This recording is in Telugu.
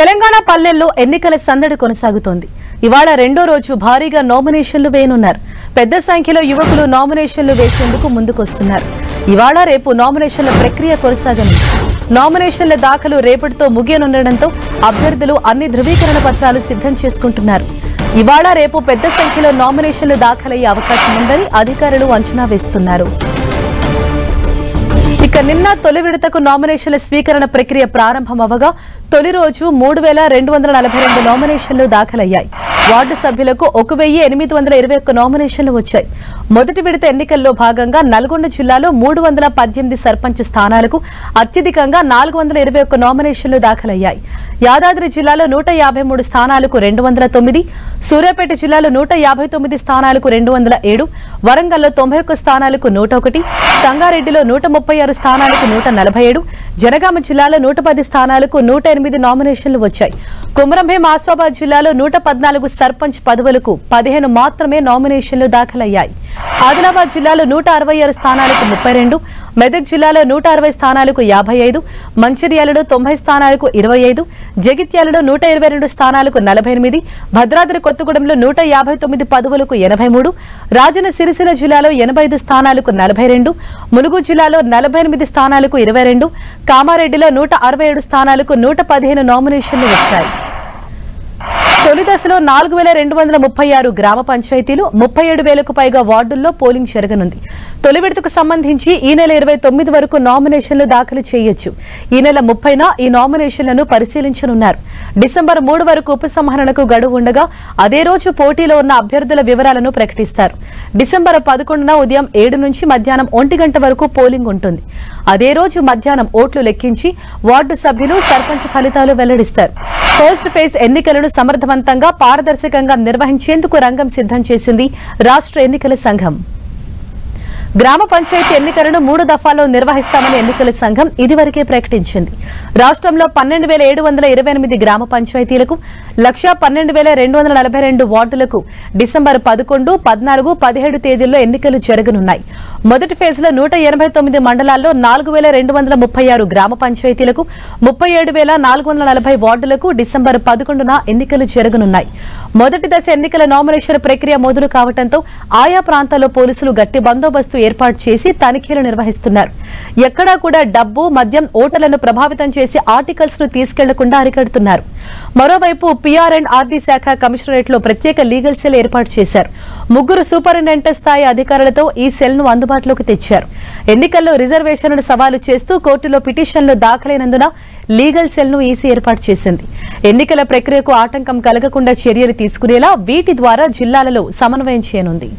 తెలంగాణ పల్లెల్లో ఎన్నికల సందడి కొనసాగుతోంది. ఇవాళ రెండో రోజు భారీగా నామినేషన్లు వేయనున్నారు. పెద్ద సంఖ్యలో యువకులు నామినేషన్లు వేసేందుకు ముందుకొస్తున్నారు. ఇవాళ రేపు నామినేషన్ల ప్రక్రియ కొనసాగనుంది. నామినేషన్ల దాఖలు రేపటితో ముగియనుండడంతో అభ్యర్థులు అన్ని ధృవీకరణ పత్రాలు సిద్ధం చేసుకుంటున్నారు. ఇవాళ రేపు పెద్ద సంఖ్యలో నామినేషన్లు దాఖలయ్యే అవకాశం ఉందని అధికారులు అంచనా వేస్తున్నారు. ఇక నిన్న తొలి విడతకు నామినేషన్ల స్వీకరణ ప్రక్రియ ప్రారంభమవగా తొలి రోజు 3242 నామినేషన్లు దాఖలయ్యాయి. వార్డు సభ్యులకు 1821 నామినేషన్లు వచ్చాయి. మొదటి విడత ఎన్నికల్లో భాగంగా నల్గొండ జిల్లాలో 318 సర్పంచ్ స్థానాలకు అత్యధికంగా 421 నామినేషన్లు దాఖలయ్యాయి. యాదాద్రి జిల్లాలో 153 స్థానాలకు 209, సూర్యాపేట జిల్లాలో 159 స్థానాలకు 207, వరంగల్లో 91 స్థానాలకు 101, సంగారెడ్డిలో 136 స్థానాలకు 147, జనగామ జిల్లాలో 110 స్థానాలకు 108 నామినేషన్లు వచ్చాయి. కుమ్రంభీం ఆసిఫాబాద్ జిల్లాలో 114 సర్పంచ్ పదవులకు 15 మాత్రమే నామినేషన్లు దాఖలయ్యాయి. ఆదిలాబాద్ జిల్లాలో 166 స్థానాలకు 32, మెదక్ జిల్లాలో 160 స్థానాలకు 55, మంచిర్యాలలో 90 స్థానాలకు 25, జగిత్యాలలో 122 స్థానాలకు 48, భద్రాద్రి కొత్తగూడెంలో 159 పదవులకు 83, రాజన్న సిరిసిల్ల జిల్లాలో 85 స్థానాలకు 42, ములుగు జిల్లాలో 48 స్థానాలకు 22, కామారెడ్డిలో 167 స్థానాలకు 115 నామినేషన్లు వచ్చాయి. తొలి దశలో 4236 గ్రామ పంచాయతీలు, 37,000కు పైగా వార్డుల్లో పోలింగ్ జరగనుంది. తొలి విడతకు సంబంధించి ఈ నెల 29 వరకు నామినేషన్లు దాఖలు చేయొచ్చు. ఈ నెల 30న ఈ నామినేషన్లను పరిశీలించనున్నారు. డిసెంబర్ 3 వరకు ఉపసంహరణకు గడువు ఉండగా అదే రోజు పోటీలో ఉన్న అభ్యర్థుల వివరాలను ప్రకటిస్తారు. డిసెంబర్ 11న ఉదయం 7 నుంచి మధ్యాహ్నం 1 గంట వరకు పోలింగ్ ఉంటుంది. అదే రోజు మధ్యాహ్నం ఓట్లు లెక్కించి వార్డు సభ్యులు, సర్పంచ్ ఫలితాలు వెల్లడిస్తారు. ఫస్ట్ ఫేజ్ ఎన్నికలను సమర్థవంతంగా, పారదర్శకంగా నిర్వహించేందుకు రంగం సిద్ధం చేసింది రాష్ట్ర ఎన్నికల సంఘం. గ్రామ పంచాయతీ ఎన్నికలను 3 దఫాల్లో నిర్వహిస్తామని ఎన్నికల సంఘం ఇదివరకే ప్రకటించింది. రాష్ట్రంలో 12,728 గ్రామ పంచాయతీలకు, 1,12,242 వార్డులకు డిసెంబర్ 11, 14, 17 తేదీల్లో ఎన్నికలు జరగనున్నాయి. మొదటి ఫేజ్లో 189 మండలాల్లో 4,236 గ్రామ పంచాయతీలకు, 37,440 వార్డులకు డిసెంబర్ 11న ఎన్నికలు జరగనున్నాయి. మొదటి దశ ఎన్నికల నామినేషన్ ప్రక్రియ మొదలు కావడంతో ఆయా ప్రాంతాల్లో పోలీసులు గట్టి బందోబస్తు ఏర్పాటు చేసి తనిఖీలు నిర్వహిస్తున్నారు. ఎక్కడా కూడా డబ్బు, మద్యం ఓటర్లను ప్రభావితం చేసి ఆర్టికల్స్ ను తీసుకెళ్లకుండా అరికడుతున్నారు. మరోవైపు PR&RD శాఖ కమిషనరేట్ లో ప్రత్యేక లీగల్ సెల్ ఏర్పాటు చేశారు. 3 సూపరింటెండెంట్ స్థాయి అధికారులతో ఈ సెల్ ను అందుబాటులోకి తెచ్చారు. ఎన్నికల్లో రిజర్వేషన్లను సవాలు చేస్తూ కోర్టులో పిటిషన్లు దాఖలైనందున లీగల్ సెల్ ను ఈసీ ఏర్పాటు చేసింది. ఎన్నికల ప్రక్రియకు ఆటంకం కలగకుండా చర్యలు తీసుకునేలా వీటి ద్వారా జిల్లాలలో సమన్వయం చేయనుంది.